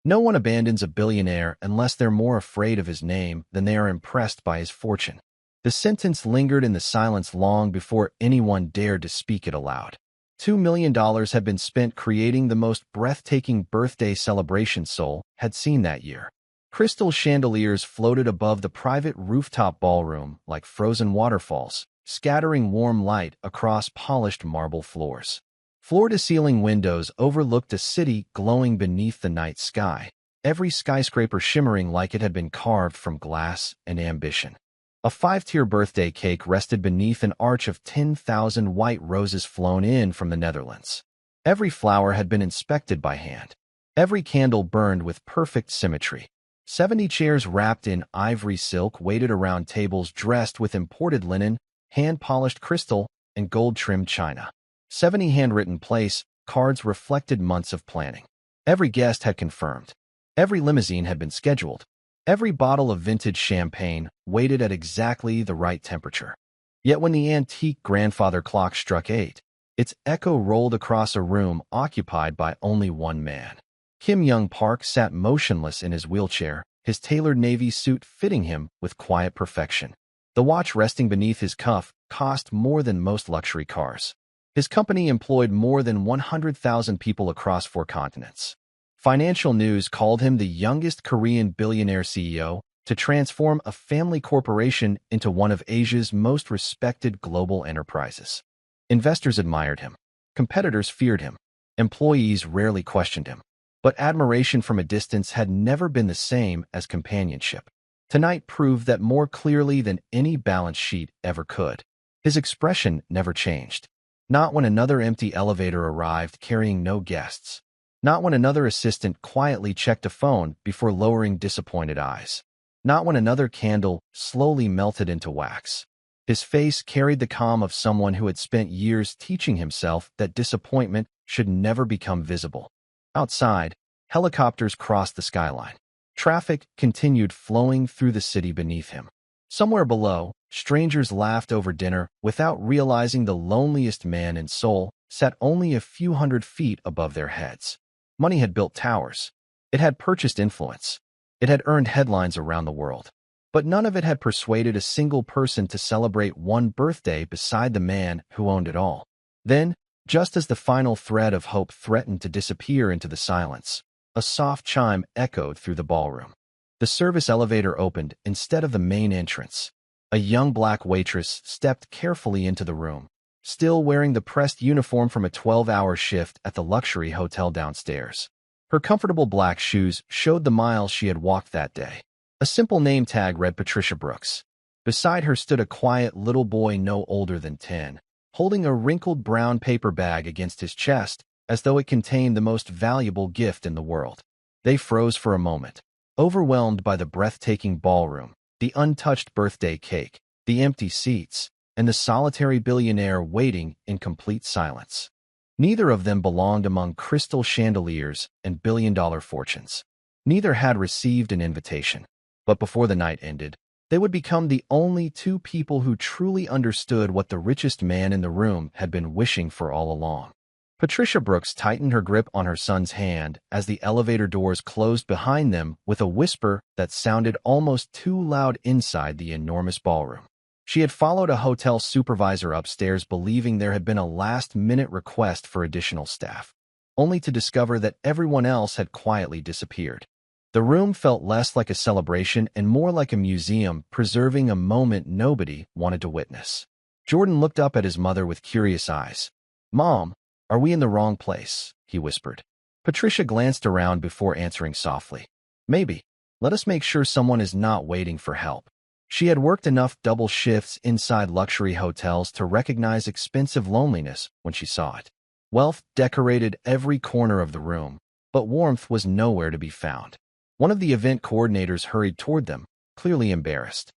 No one abandons a billionaire unless they're more afraid of his name than they are impressed by his fortune. The sentence lingered in the silence long before anyone dared to speak it aloud. $2 million had been spent creating the most breathtaking birthday celebration Seoul had seen that year. Crystal chandeliers floated above the private rooftop ballroom like frozen waterfalls, scattering warm light across polished marble floors. Floor-to-ceiling windows overlooked a city glowing beneath the night sky, every skyscraper shimmering like it had been carved from glass and ambition. A 5-tier birthday cake rested beneath an arch of 10,000 white roses flown in from the Netherlands. Every flower had been inspected by hand. Every candle burned with perfect symmetry. 70 chairs wrapped in ivory silk waited around tables dressed with imported linen, hand-polished crystal, and gold-trimmed china. 70 handwritten place cards reflected months of planning. Every guest had confirmed. Every limousine had been scheduled. Every bottle of vintage champagne waited at exactly the right temperature. Yet when the antique grandfather clock struck 8, its echo rolled across a room occupied by only one man. Kim Young-park sat motionless in his wheelchair, his tailored navy suit fitting him with quiet perfection. The watch resting beneath his cuff cost more than most luxury cars. His company employed more than 100,000 people across 4 continents. Financial News called him the youngest Korean billionaire CEO to transform a family corporation into one of Asia's most respected global enterprises. Investors admired him. Competitors feared him. Employees rarely questioned him. But admiration from a distance had never been the same as companionship. Tonight proved that more clearly than any balance sheet ever could. His expression never changed. Not when another empty elevator arrived carrying no guests. Not when another assistant quietly checked a phone before lowering disappointed eyes. Not when another candle slowly melted into wax. His face carried the calm of someone who had spent years teaching himself that disappointment should never become visible. Outside, helicopters crossed the skyline. Traffic continued flowing through the city beneath him. Somewhere below, strangers laughed over dinner without realizing the loneliest man in Seoul sat only a few hundred feet above their heads. Money had built towers. It had purchased influence. It had earned headlines around the world. But none of it had persuaded a single person to celebrate one birthday beside the man who owned it all. Then, just as the final thread of hope threatened to disappear into the silence, a soft chime echoed through the ballroom. The service elevator opened instead of the main entrance. A young black waitress stepped carefully into the room, still wearing the pressed uniform from a 12-hour shift at the luxury hotel downstairs. Her comfortable black shoes showed the miles she had walked that day. A simple name tag read Patricia Brooks. Beside her stood a quiet little boy no older than 10, holding a wrinkled brown paper bag against his chest as though it contained the most valuable gift in the world. They froze for a moment, overwhelmed by the breathtaking ballroom, the untouched birthday cake, the empty seats, and the solitary billionaire waiting in complete silence. Neither of them belonged among crystal chandeliers and billion-dollar fortunes. Neither had received an invitation. But before the night ended, they would become the only 2 people who truly understood what the richest man in the room had been wishing for all along. Patricia Brooks tightened her grip on her son's hand as the elevator doors closed behind them with a whisper that sounded almost too loud inside the enormous ballroom. She had followed a hotel supervisor upstairs believing there had been a last-minute request for additional staff, only to discover that everyone else had quietly disappeared. The room felt less like a celebration and more like a museum preserving a moment nobody wanted to witness. Jordan looked up at his mother with curious eyes. "Mom, are we in the wrong place?" he whispered. Patricia glanced around before answering softly. "Maybe. Let us make sure someone is not waiting for help." She had worked enough double shifts inside luxury hotels to recognize expensive loneliness when she saw it. Wealth decorated every corner of the room, but warmth was nowhere to be found. One of the event coordinators hurried toward them, clearly embarrassed.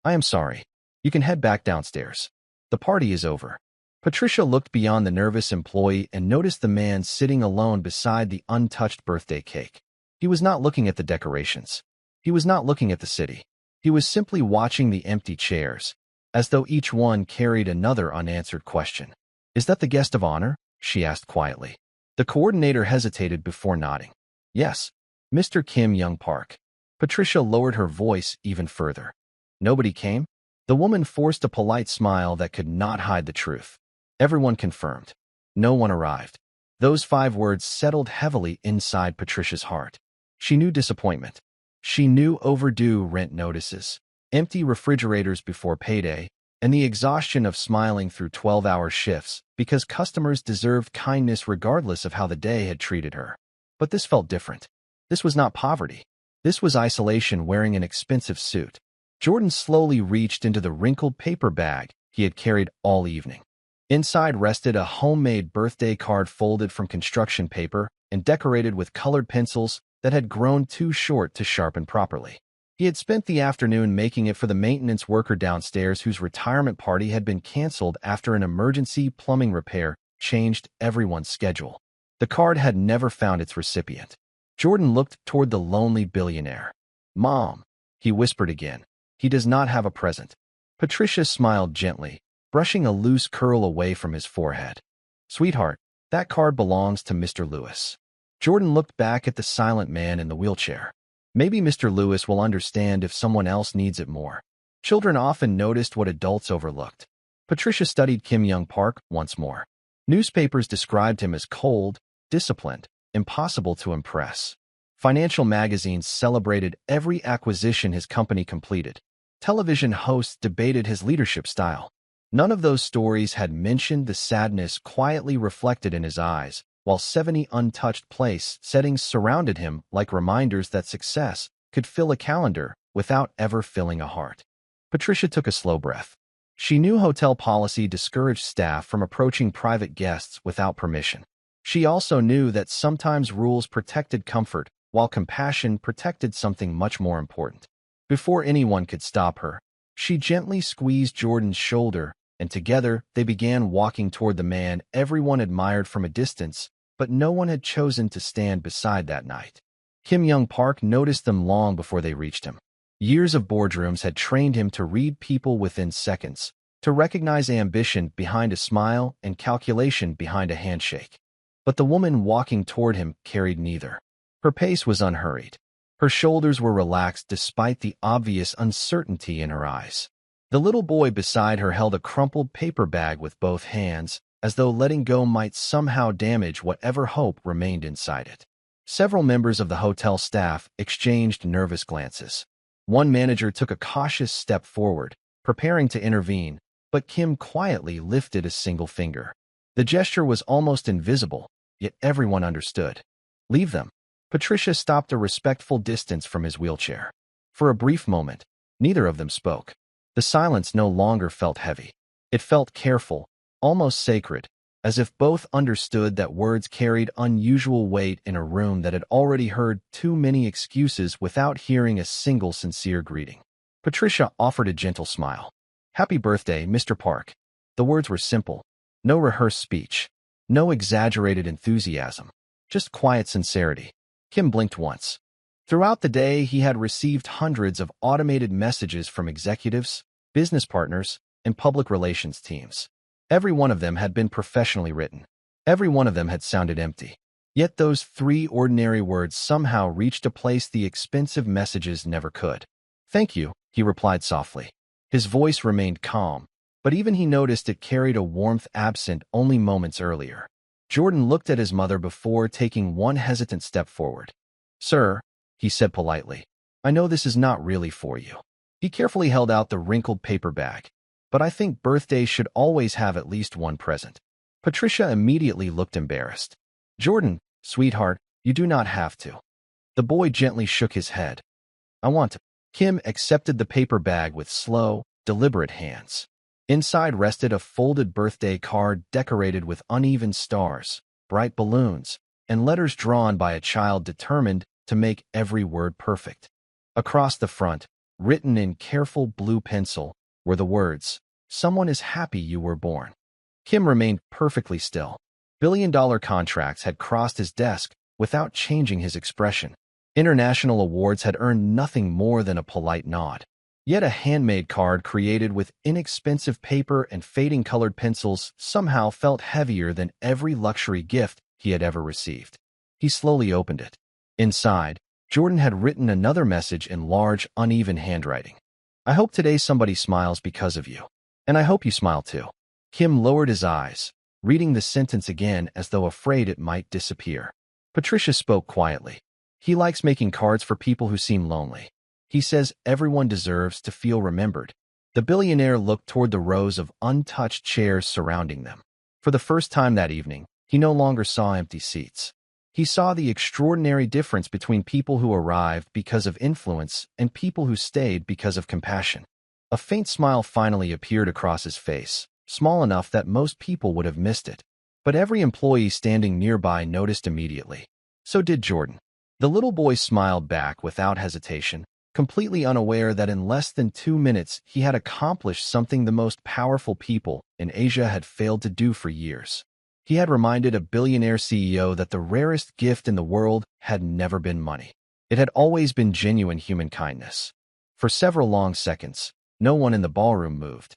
"I am sorry. You can head back downstairs. The party is over." Patricia looked beyond the nervous employee and noticed the man sitting alone beside the untouched birthday cake. He was not looking at the decorations. He was not looking at the city. He was simply watching the empty chairs, as though each one carried another unanswered question. "Is that the guest of honor?" she asked quietly. The coordinator hesitated before nodding. "Yes." Mr. Kim Young Park. Patricia lowered her voice even further. Nobody came? The woman forced a polite smile that could not hide the truth. Everyone confirmed. No one arrived. Those 5 words settled heavily inside Patricia's heart. She knew disappointment. She knew overdue rent notices, empty refrigerators before payday, and the exhaustion of smiling through 12-hour shifts because customers deserved kindness regardless of how the day had treated her. But this felt different. This was not poverty. This was isolation wearing an expensive suit. Jordan slowly reached into the wrinkled paper bag he had carried all evening. Inside rested a homemade birthday card folded from construction paper and decorated with colored pencils that had grown too short to sharpen properly. He had spent the afternoon making it for the maintenance worker downstairs whose retirement party had been canceled after an emergency plumbing repair changed everyone's schedule. The card had never found its recipient. Jordan looked toward the lonely billionaire. "Mom," he whispered again. "He does not have a present." Patricia smiled gently, brushing a loose curl away from his forehead. "Sweetheart, that card belongs to Mr. Lewis." Jordan looked back at the silent man in the wheelchair. Maybe Mr. Lewis will understand if someone else needs it more. Children often noticed what adults overlooked. Patricia studied Kim Young Park once more. Newspapers described him as cold, disciplined, impossible to impress. Financial magazines celebrated every acquisition his company completed. Television hosts debated his leadership style. None of those stories had mentioned the sadness quietly reflected in his eyes, while 70 untouched place settings surrounded him like reminders that success could fill a calendar without ever filling a heart. Patricia took a slow breath. She knew hotel policy discouraged staff from approaching private guests without permission. She also knew that sometimes rules protected comfort, while compassion protected something much more important. Before anyone could stop her, she gently squeezed Jordan's shoulder, and together they began walking toward the man everyone admired from a distance, but no one had chosen to stand beside that night. Kim Young Park noticed them long before they reached him. Years of boardrooms had trained him to read people within seconds, to recognize ambition behind a smile and calculation behind a handshake. But the woman walking toward him carried neither. Her pace was unhurried. Her shoulders were relaxed despite the obvious uncertainty in her eyes. The little boy beside her held a crumpled paper bag with both hands, as though letting go might somehow damage whatever hope remained inside it. Several members of the hotel staff exchanged nervous glances. One manager took a cautious step forward, preparing to intervene, but Kim quietly lifted a single finger. The gesture was almost invisible, yet everyone understood. "Leave them." Patricia stopped a respectful distance from his wheelchair. For a brief moment, neither of them spoke. The silence no longer felt heavy. It felt careful, almost sacred, as if both understood that words carried unusual weight in a room that had already heard too many excuses without hearing a single sincere greeting. Patricia offered a gentle smile. "Happy birthday, Mr. Park." The words were simple. No rehearsed speech. No exaggerated enthusiasm. Just quiet sincerity. Kim blinked once. Throughout the day, he had received hundreds of automated messages from executives, business partners, and public relations teams. Every one of them had been professionally written. Every one of them had sounded empty. Yet those 3 ordinary words somehow reached a place the expensive messages never could. "Thank you," he replied softly. His voice remained calm, but even he noticed it carried a warmth absent only moments earlier. Jordan looked at his mother before taking one hesitant step forward. "Sir," he said politely, "I know this is not really for you." He carefully held out the wrinkled paper bag. "But I think birthdays should always have at least one present." Patricia immediately looked embarrassed. "Jordan, sweetheart, you do not have to." The boy gently shook his head. "I want to." Kim accepted the paper bag with slow, deliberate hands. Inside rested a folded birthday card decorated with uneven stars, bright balloons, and letters drawn by a child determined to make every word perfect. Across the front, written in careful blue pencil, were the words, "Someone is happy you were born." Kim remained perfectly still. Billion-dollar contracts had crossed his desk without changing his expression. International awards had earned nothing more than a polite nod. Yet a handmade card created with inexpensive paper and fading colored pencils somehow felt heavier than every luxury gift he had ever received. He slowly opened it. Inside, Jordan had written another message in large, uneven handwriting. I hope today somebody smiles because of you. And I hope you smile too. Kim lowered his eyes, reading the sentence again as though afraid it might disappear. Patricia spoke quietly. He likes making cards for people who seem lonely. He says everyone deserves to feel remembered. The billionaire looked toward the rows of untouched chairs surrounding them. For the first time that evening, he no longer saw empty seats. He saw the extraordinary difference between people who arrived because of influence and people who stayed because of compassion. A faint smile finally appeared across his face, small enough that most people would have missed it. But every employee standing nearby noticed immediately. So did Jordan. The little boy smiled back without hesitation, completely unaware that in less than 2 minutes he had accomplished something the most powerful people in Asia had failed to do for years. He had reminded a billionaire CEO that the rarest gift in the world had never been money. It had always been genuine human kindness. For several long seconds, no one in the ballroom moved.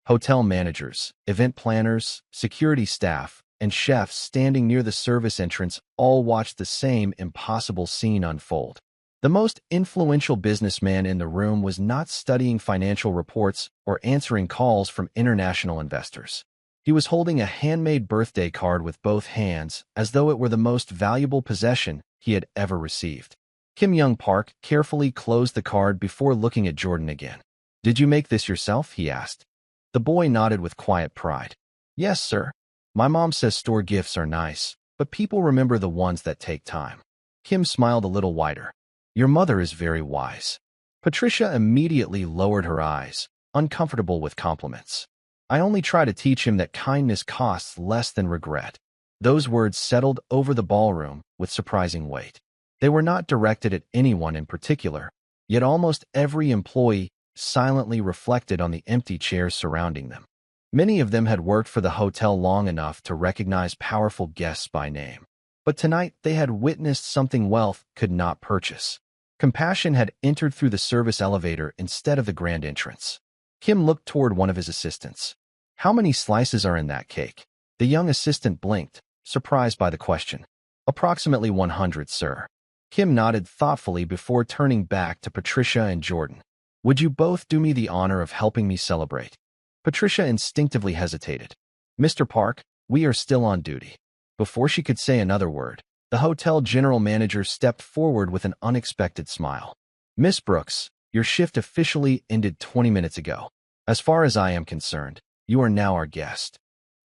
Hotel managers, event planners, security staff, and chefs standing near the service entrance all watched the same impossible scene unfold. The most influential businessman in the room was not studying financial reports or answering calls from international investors. He was holding a handmade birthday card with both hands, as though it were the most valuable possession he had ever received. Kim Young Park carefully closed the card before looking at Jordan again. "Did you make this yourself?" he asked. The boy nodded with quiet pride. "Yes, sir. My mom says store gifts are nice, but people remember the ones that take time." Kim smiled a little wider. "Your mother is very wise." Patricia immediately lowered her eyes, uncomfortable with compliments. "I only try to teach him that kindness costs less than regret." Those words settled over the ballroom with surprising weight. They were not directed at anyone in particular, yet almost every employee silently reflected on the empty chairs surrounding them. Many of them had worked for the hotel long enough to recognize powerful guests by name. But tonight they had witnessed something wealth could not purchase. Compassion had entered through the service elevator instead of the grand entrance. Kim looked toward one of his assistants. "How many slices are in that cake?" The young assistant blinked, surprised by the question. "Approximately 100, sir." Kim nodded thoughtfully before turning back to Patricia and Jordan. "Would you both do me the honor of helping me celebrate?" Patricia instinctively hesitated. "Mr. Park, we are still on duty." Before she could say another word, the hotel general manager stepped forward with an unexpected smile. "Miss Brooks, your shift officially ended 20 minutes ago. As far as I am concerned, you are now our guest."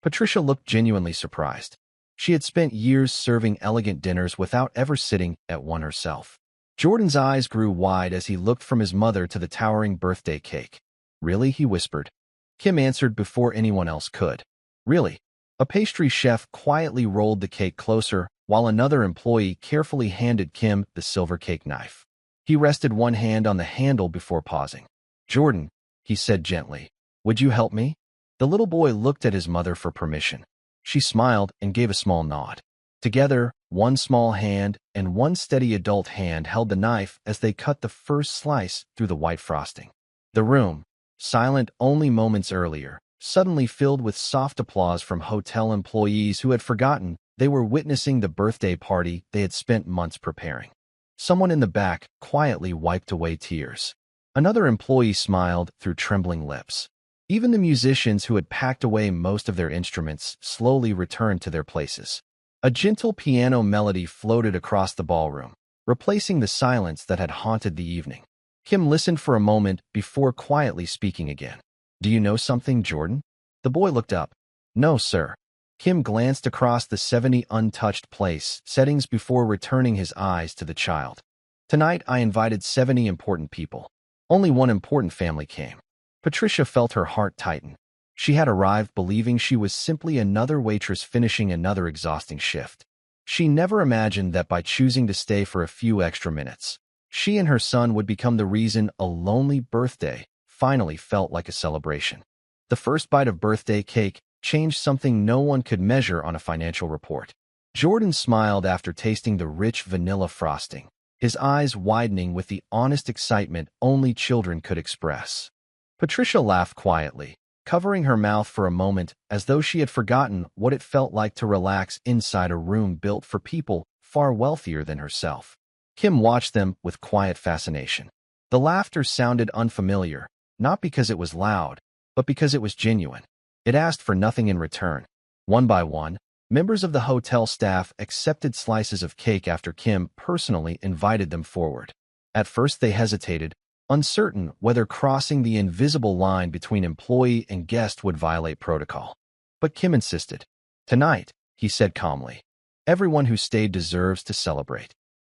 Patricia looked genuinely surprised. She had spent years serving elegant dinners without ever sitting at one herself. Jordan's eyes grew wide as he looked from his mother to the towering birthday cake. "Really?" he whispered. Kim answered before anyone else could. "Really?" A pastry chef quietly rolled the cake closer, while another employee carefully handed Kim the silver cake knife. He rested one hand on the handle before pausing. "Jordan," he said gently, "would you help me?" The little boy looked at his mother for permission. She smiled and gave a small nod. Together, one small hand and one steady adult hand held the knife as they cut the first slice through the white frosting. The room, silent only moments earlier, suddenly filled with soft applause from hotel employees who had forgotten they were witnessing the birthday party they had spent months preparing. Someone in the back quietly wiped away tears. Another employee smiled through trembling lips. Even the musicians who had packed away most of their instruments slowly returned to their places. A gentle piano melody floated across the ballroom, replacing the silence that had haunted the evening. Kim listened for a moment before quietly speaking again. "Do you know something, Jordan?" The boy looked up. "No, sir." Kim glanced across the 70 untouched place settings before returning his eyes to the child. "Tonight I invited 70 important people. Only one important family came." Patricia felt her heart tighten. She had arrived believing she was simply another waitress finishing another exhausting shift. She never imagined that by choosing to stay for a few extra minutes, she and her son would become the reason a lonely birthday finally felt like a celebration. The first bite of birthday cake changed something no one could measure on a financial report. Jordan smiled after tasting the rich vanilla frosting, his eyes widening with the honest excitement only children could express. Patricia laughed quietly, covering her mouth for a moment as though she had forgotten what it felt like to relax inside a room built for people far wealthier than herself. Kim watched them with quiet fascination. The laughter sounded unfamiliar, not because it was loud, but because it was genuine. It asked for nothing in return. One by one, members of the hotel staff accepted slices of cake after Kim personally invited them forward. At first they hesitated, uncertain whether crossing the invisible line between employee and guest would violate protocol. But Kim insisted. "Tonight," he said calmly, "everyone who stayed deserves to celebrate."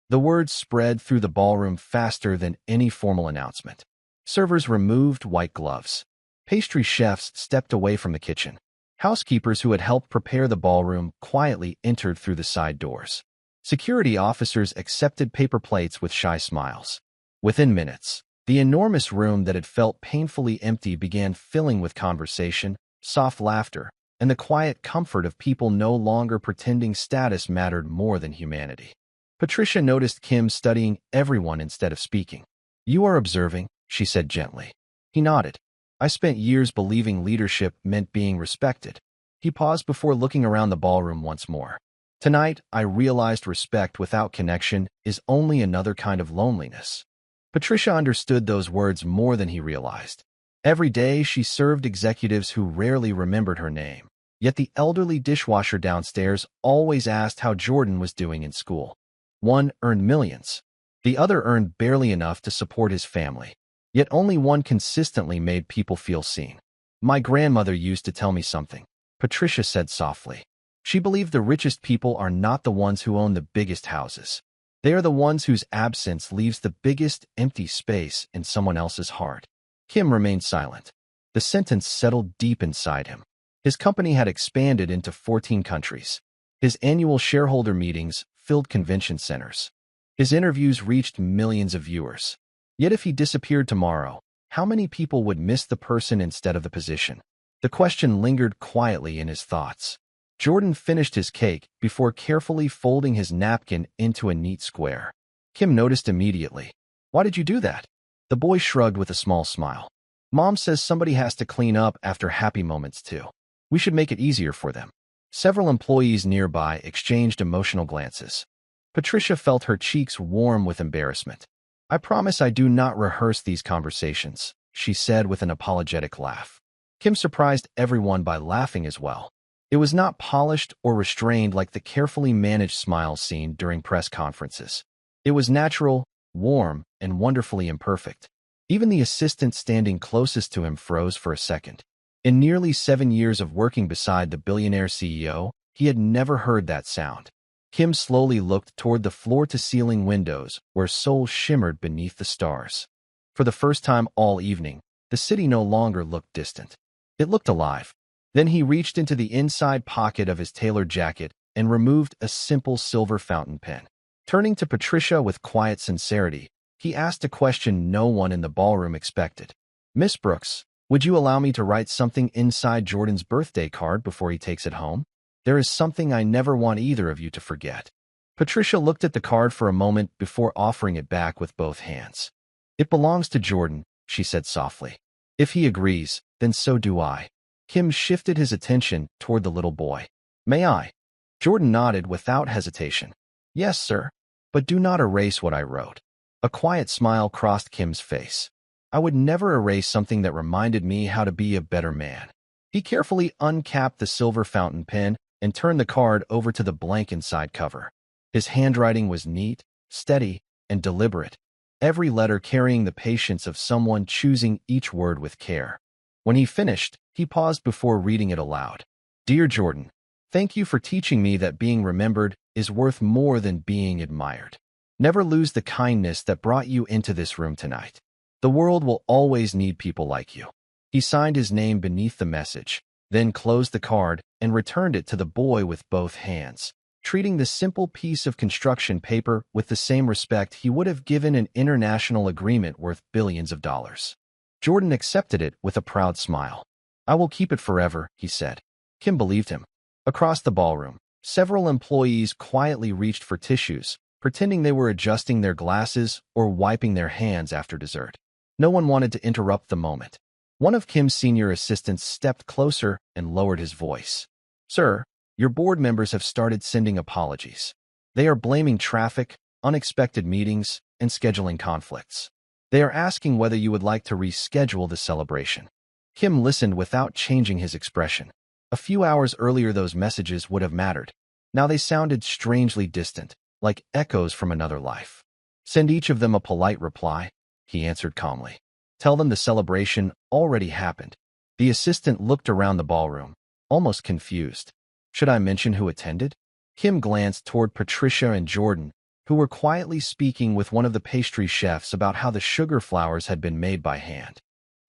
The words spread through the ballroom faster than any formal announcement. Servers removed white gloves. Pastry chefs stepped away from the kitchen. Housekeepers who had helped prepare the ballroom quietly entered through the side doors. Security officers accepted paper plates with shy smiles. Within minutes, the enormous room that had felt painfully empty began filling with conversation, soft laughter, and the quiet comfort of people no longer pretending status mattered more than humanity. Patricia noticed Kim studying everyone instead of speaking. "You are observing," she said gently. He nodded. "I spent years believing leadership meant being respected." He paused before looking around the ballroom once more. "Tonight, I realized respect without connection is only another kind of loneliness." Patricia understood those words more than he realized. Every day, she served executives who rarely remembered her name. Yet the elderly dishwasher downstairs always asked how Jordan was doing in school. One earned millions. The other earned barely enough to support his family. Yet only one consistently made people feel seen. "My grandmother used to tell me something," Patricia said softly. She believed the richest people are not the ones who own the biggest houses. They are the ones whose absence leaves the biggest empty space in someone else's heart. Kim remained silent. The sentence settled deep inside him. His company had expanded into 14 countries. His annual shareholder meetings filled convention centers. His interviews reached millions of viewers. Yet if he disappeared tomorrow, how many people would miss the person instead of the position? The question lingered quietly in his thoughts. Jordan finished his cake before carefully folding his napkin into a neat square. Kim noticed immediately. "Why did you do that?" The boy shrugged with a small smile. "Mom says somebody has to clean up after happy moments too. We should make it easier for them." Several employees nearby exchanged emotional glances. Patricia felt her cheeks warm with embarrassment. "I promise I do not rehearse these conversations," she said with an apologetic laugh. Kim surprised everyone by laughing as well. It was not polished or restrained like the carefully managed smiles seen during press conferences. It was natural, warm, and wonderfully imperfect. Even the assistant standing closest to him froze for a second. In nearly 7 years of working beside the billionaire CEO, he had never heard that sound. Kim slowly looked toward the floor-to-ceiling windows where Seoul shimmered beneath the stars. For the first time all evening, the city no longer looked distant. It looked alive. Then he reached into the inside pocket of his tailored jacket and removed a simple silver fountain pen. Turning to Patricia with quiet sincerity, he asked a question no one in the ballroom expected. "Miss Brooks, would you allow me to write something inside Jordan's birthday card before he takes it home? There is something I never want either of you to forget." Patricia looked at the card for a moment before offering it back with both hands. "It belongs to Jordan," she said softly. "If he agrees, then so do I." Kim shifted his attention toward the little boy. "May I?" Jordan nodded without hesitation. "Yes, sir. But do not erase what I wrote." A quiet smile crossed Kim's face. "I would never erase something that reminded me how to be a better man." He carefully uncapped the silver fountain pen and turned the card over to the blank inside cover. His handwriting was neat, steady, and deliberate, every letter carrying the patience of someone choosing each word with care. When he finished, he paused before reading it aloud. "Dear Jordan, thank you for teaching me that being remembered is worth more than being admired. Never lose the kindness that brought you into this room tonight. The world will always need people like you." He signed his name beneath the message, then closed the card and returned it to the boy with both hands, treating the simple piece of construction paper with the same respect he would have given an international agreement worth billions of dollars. Jordan accepted it with a proud smile. "I will keep it forever," he said. Kim believed him. Across the ballroom, several employees quietly reached for tissues, pretending they were adjusting their glasses or wiping their hands after dessert. No one wanted to interrupt the moment. One of Kim's senior assistants stepped closer and lowered his voice. "Sir, your board members have started sending apologies. They are blaming traffic, unexpected meetings, and scheduling conflicts. They are asking whether you would like to reschedule the celebration. Kim listened without changing his expression. A few hours earlier those messages would have mattered. Now they sounded strangely distant, like echoes from another life. Send each of them a polite reply, he answered calmly. Tell them the celebration already happened. The assistant looked around the ballroom, almost confused. Should I mention who attended? Kim glanced toward Patricia and Jordan, who were quietly speaking with one of the pastry chefs about how the sugar flowers had been made by hand.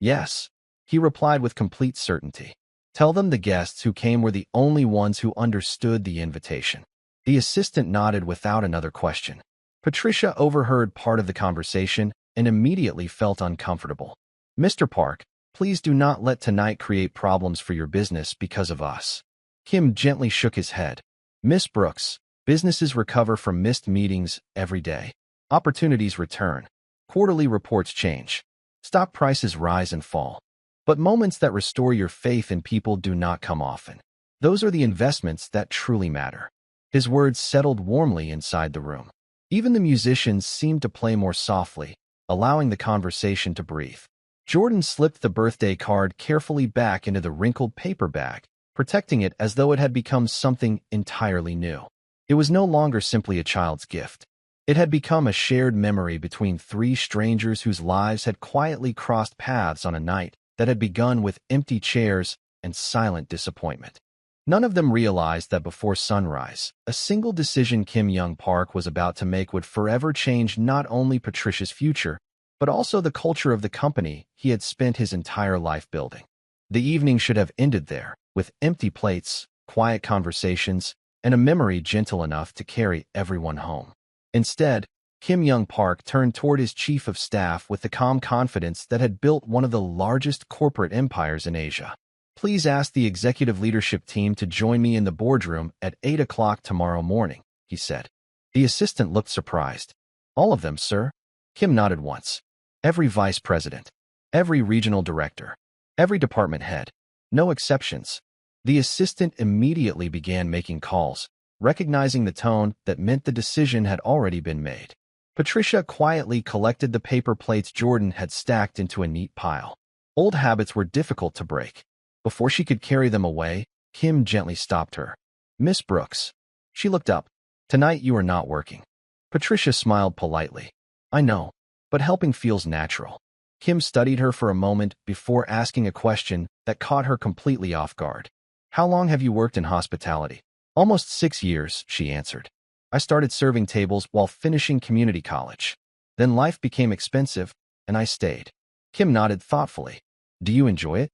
Yes, he replied with complete certainty. Tell them the guests who came were the only ones who understood the invitation. The assistant nodded without another question. Patricia overheard part of the conversation and immediately felt uncomfortable. Mr. Park, please do not let tonight create problems for your business because of us. Kim gently shook his head. Miss Brooks, businesses recover from missed meetings every day. Opportunities return. Quarterly reports change. Stock prices rise and fall. But moments that restore your faith in people do not come often. Those are the investments that truly matter. His words settled warmly inside the room. Even the musicians seemed to play more softly, allowing the conversation to breathe. Jordan slipped the birthday card carefully back into the wrinkled paper bag, protecting it as though it had become something entirely new. It was no longer simply a child's gift. It had become a shared memory between three strangers whose lives had quietly crossed paths on a night that had begun with empty chairs and silent disappointment. None of them realized that before sunrise, a single decision Kim Young Park was about to make would forever change not only Patricia's future, but also the culture of the company he had spent his entire life building. The evening should have ended there, with empty plates, quiet conversations, and a memory gentle enough to carry everyone home. Instead, Kim Young Park turned toward his chief of staff with the calm confidence that had built one of the largest corporate empires in Asia. Please ask the executive leadership team to join me in the boardroom at 8 o'clock tomorrow morning, he said. The assistant looked surprised. All of them, sir? Kim nodded once. Every vice president, every regional director, every department head. No exceptions. The assistant immediately began making calls, recognizing the tone that meant the decision had already been made. Patricia quietly collected the paper plates Jordan had stacked into a neat pile. Old habits were difficult to break. Before she could carry them away, Kim gently stopped her. Miss Brooks. She looked up. Tonight you are not working. Patricia smiled politely. I know, but helping feels natural. Kim studied her for a moment before asking a question that caught her completely off guard. How long have you worked in hospitality? Almost 6 years, she answered. I started serving tables while finishing community college. Then life became expensive, and I stayed. Kim nodded thoughtfully. Do you enjoy it?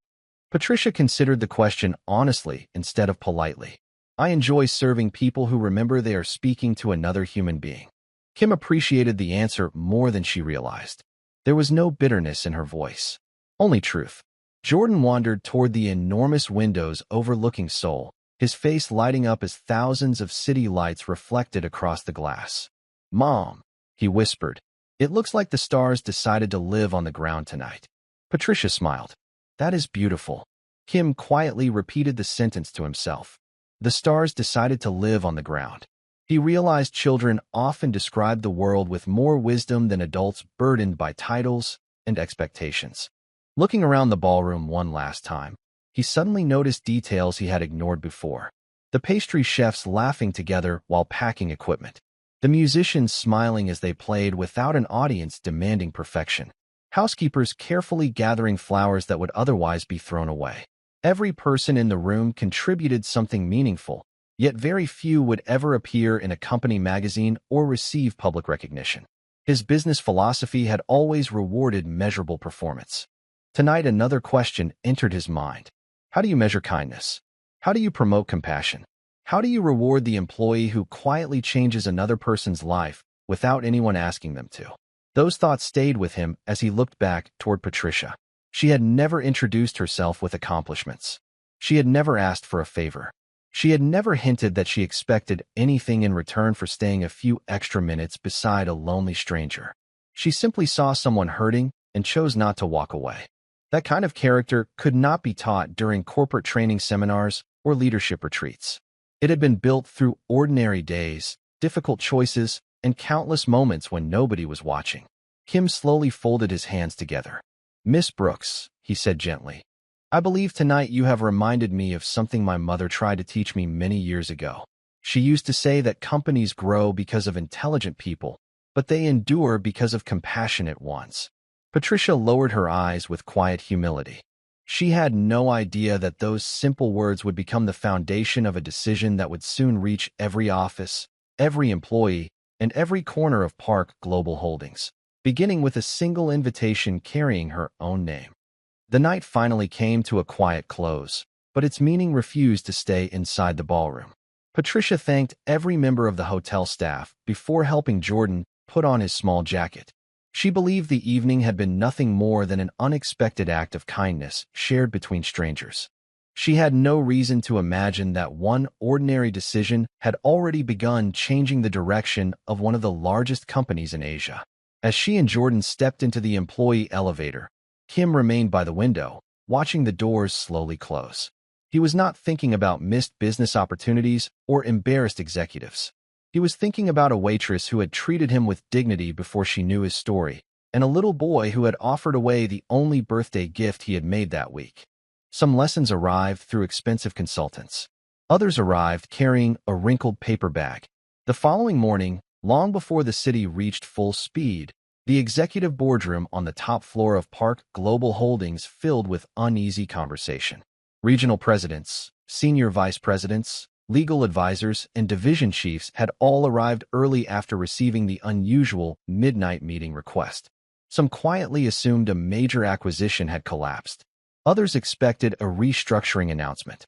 Patricia considered the question honestly instead of politely. I enjoy serving people who remember they are speaking to another human being. Kim appreciated the answer more than she realized. There was no bitterness in her voice, only truth. Jordan wandered toward the enormous windows overlooking Seoul, his face lighting up as thousands of city lights reflected across the glass. Mom, he whispered, it looks like the stars decided to live on the ground tonight. Patricia smiled. That is beautiful. Kim quietly repeated the sentence to himself. The stars decided to live on the ground. He realized children often describe the world with more wisdom than adults burdened by titles and expectations. Looking around the ballroom one last time, he suddenly noticed details he had ignored before. The pastry chefs laughing together while packing equipment. The musicians smiling as they played without an audience demanding perfection. Housekeepers carefully gathering flowers that would otherwise be thrown away. Every person in the room contributed something meaningful, yet very few would ever appear in a company magazine or receive public recognition. His business philosophy had always rewarded measurable performance. Tonight another question entered his mind. How do you measure kindness? How do you promote compassion? How do you reward the employee who quietly changes another person's life without anyone asking them to? Those thoughts stayed with him as he looked back toward Patricia. She had never introduced herself with accomplishments. She had never asked for a favor. She had never hinted that she expected anything in return for staying a few extra minutes beside a lonely stranger. She simply saw someone hurting and chose not to walk away. That kind of character could not be taught during corporate training seminars or leadership retreats. It had been built through ordinary days, difficult choices, and countless moments when nobody was watching. Kim slowly folded his hands together. "Miss Brooks," he said gently, "I believe tonight you have reminded me of something my mother tried to teach me many years ago. She used to say that companies grow because of intelligent people, but they endure because of compassionate ones." Patricia lowered her eyes with quiet humility. She had no idea that those simple words would become the foundation of a decision that would soon reach every office, every employee, and every corner of Park Global Holdings, beginning with a single invitation carrying her own name. The night finally came to a quiet close, but its meaning refused to stay inside the ballroom. Patricia thanked every member of the hotel staff before helping Jordan put on his small jacket. She believed the evening had been nothing more than an unexpected act of kindness shared between strangers. She had no reason to imagine that one ordinary decision had already begun changing the direction of one of the largest companies in Asia. As she and Jordan stepped into the employee elevator, Kim remained by the window, watching the doors slowly close. He was not thinking about missed business opportunities or embarrassed executives. He was thinking about a waitress who had treated him with dignity before she knew his story, and a little boy who had offered away the only birthday gift he had made that week. Some lessons arrived through expensive consultants. Others arrived carrying a wrinkled paper bag. The following morning, long before the city reached full speed, the executive boardroom on the top floor of Park Global Holdings filled with uneasy conversation. Regional presidents, senior vice presidents, legal advisors, and division chiefs had all arrived early after receiving the unusual midnight meeting request. Some quietly assumed a major acquisition had collapsed. Others expected a restructuring announcement.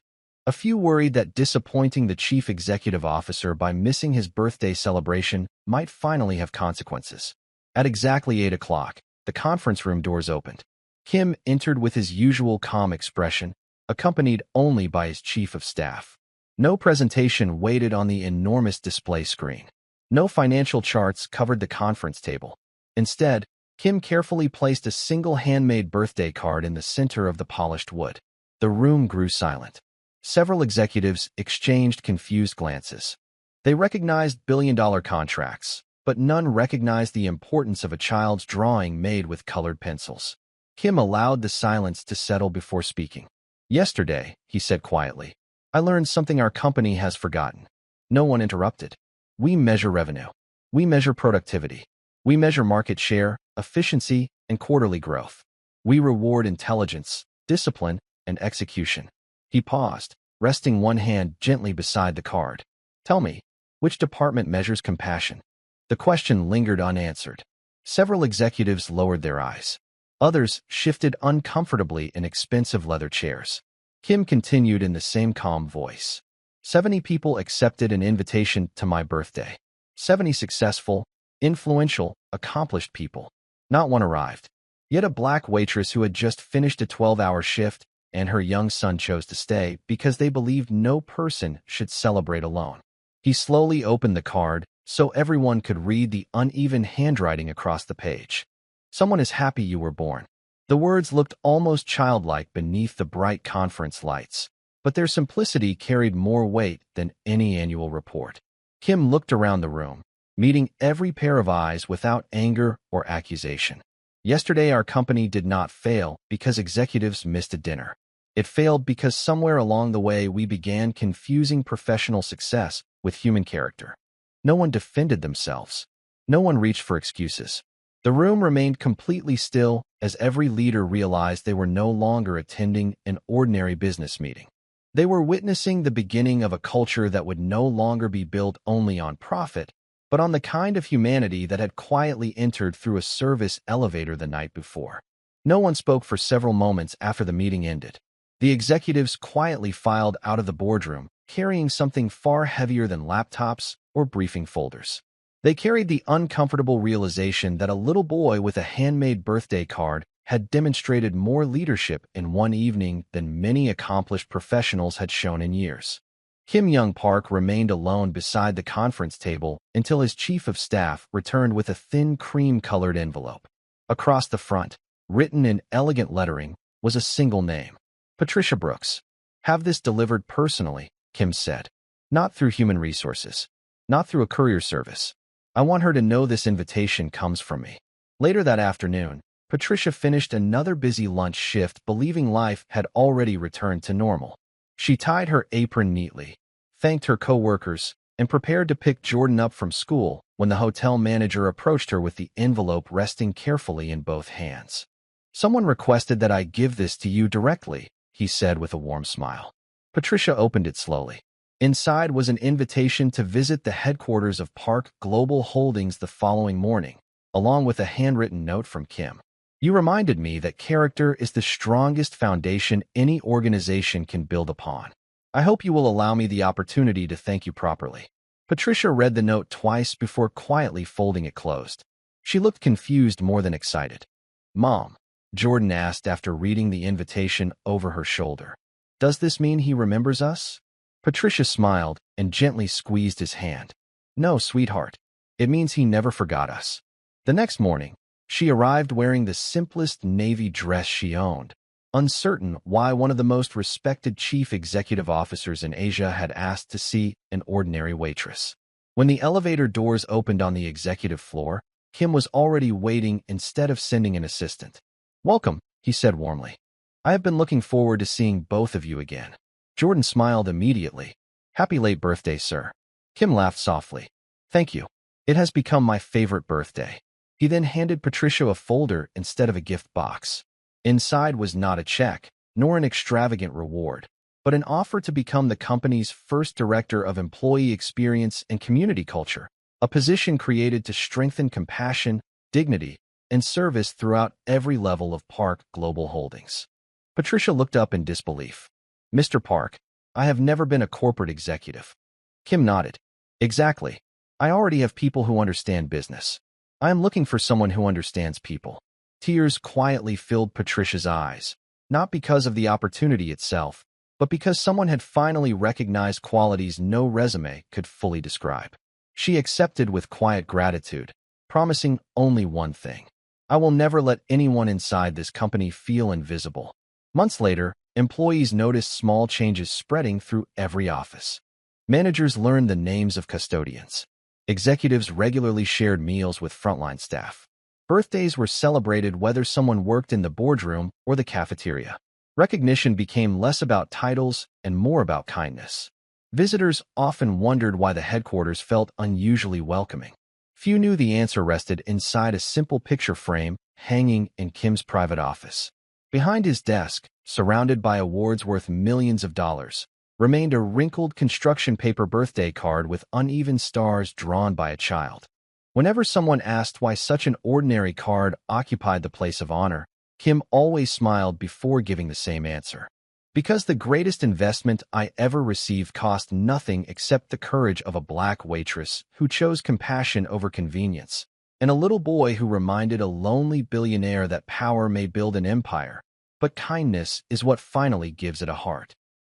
A few worried that disappointing the chief executive officer by missing his birthday celebration might finally have consequences. At exactly 8 o'clock, the conference room doors opened. Kim entered with his usual calm expression, accompanied only by his chief of staff. No presentation waited on the enormous display screen. No financial charts covered the conference table. Instead, Kim carefully placed a single handmade birthday card in the center of the polished wood. The room grew silent. Several executives exchanged confused glances. They recognized billion-dollar contracts, but none recognized the importance of a child's drawing made with colored pencils. Kim allowed the silence to settle before speaking. "Yesterday," he said quietly, "I learned something our company has forgotten." No one interrupted. "We measure revenue. We measure productivity. We measure market share, efficiency, and quarterly growth. We reward intelligence, discipline, and execution." He paused, resting one hand gently beside the card. "Tell me, which department measures compassion?" The question lingered unanswered. Several executives lowered their eyes. Others shifted uncomfortably in expensive leather chairs. Kim continued in the same calm voice. 70 people accepted an invitation to my birthday. 70 successful, influential, accomplished people. Not one arrived. Yet a black waitress who had just finished a 12-hour shift and her young son chose to stay because they believed no person should celebrate alone. He slowly opened the card so everyone could read the uneven handwriting across the page. "Someone is happy you were born." The words looked almost childlike beneath the bright conference lights, but their simplicity carried more weight than any annual report. Kim looked around the room, meeting every pair of eyes without anger or accusation. Yesterday our company did not fail because executives missed a dinner. It failed because somewhere along the way we began confusing professional success with human character. No one defended themselves. No one reached for excuses. The room remained completely still as every leader realized they were no longer attending an ordinary business meeting. They were witnessing the beginning of a culture that would no longer be built only on profit, but on the kind of humanity that had quietly entered through a service elevator the night before. No one spoke for several moments after the meeting ended. The executives quietly filed out of the boardroom, carrying something far heavier than laptops or briefing folders. They carried the uncomfortable realization that a little boy with a handmade birthday card had demonstrated more leadership in one evening than many accomplished professionals had shown in years. Kim Young Park remained alone beside the conference table until his chief of staff returned with a thin cream-colored envelope. Across the front, written in elegant lettering, was a single name. "Patricia Brooks. Have this delivered personally," Kim said. "Not through human resources. Not through a courier service. I want her to know this invitation comes from me. Later that afternoon, Patricia finished another busy lunch shift, believing life had already returned to normal. She tied her apron neatly, thanked her coworkers, and prepared to pick Jordan up from school when the hotel manager approached her with the envelope resting carefully in both hands. "Someone requested that I give this to you directly," he said with a warm smile. Patricia opened it slowly. Inside was an invitation to visit the headquarters of Park Global Holdings the following morning, along with a handwritten note from Kim. "You reminded me that character is the strongest foundation any organization can build upon. I hope you will allow me the opportunity to thank you properly." Patricia read the note twice before quietly folding it closed. She looked confused more than excited. "Mom," Jordan asked after reading the invitation over her shoulder, "does this mean he remembers us?" Patricia smiled and gently squeezed his hand. "No, sweetheart. It means he never forgot us." The next morning, she arrived wearing the simplest navy dress she owned, uncertain why one of the most respected chief executive officers in Asia had asked to see an ordinary waitress. When the elevator doors opened on the executive floor, Kim was already waiting instead of sending an assistant. "Welcome," he said warmly. "I have been looking forward to seeing both of you again." Jordan smiled immediately. "Happy late birthday, sir." Kim laughed softly. "Thank you. It has become my favorite birthday." He then handed Patricia a folder instead of a gift box. Inside was not a check, nor an extravagant reward, but an offer to become the company's first director of employee experience and community culture, a position created to strengthen compassion, dignity, and service throughout every level of Park Global Holdings. Patricia looked up in disbelief. "Mr. Park, I have never been a corporate executive." Kim nodded. "Exactly. I already have people who understand business. I am looking for someone who understands people." Tears quietly filled Patricia's eyes, not because of the opportunity itself, but because someone had finally recognized qualities no resume could fully describe. She accepted with quiet gratitude, promising only one thing: "I will never let anyone inside this company feel invisible." Months later, employees noticed small changes spreading through every office. Managers learned the names of custodians. Executives regularly shared meals with frontline staff. Birthdays were celebrated whether someone worked in the boardroom or the cafeteria. Recognition became less about titles and more about kindness. Visitors often wondered why the headquarters felt unusually welcoming. Few knew the answer rested inside a simple picture frame hanging in Kim's private office. Behind his desk, surrounded by awards worth millions of dollars, remained a wrinkled construction paper birthday card with uneven stars drawn by a child. Whenever someone asked why such an ordinary card occupied the place of honor, Kim always smiled before giving the same answer. "Because the greatest investment I ever received cost nothing except the courage of a black waitress who chose compassion over convenience, and a little boy who reminded a lonely billionaire that power may build an empire, but kindness is what finally gives it a heart."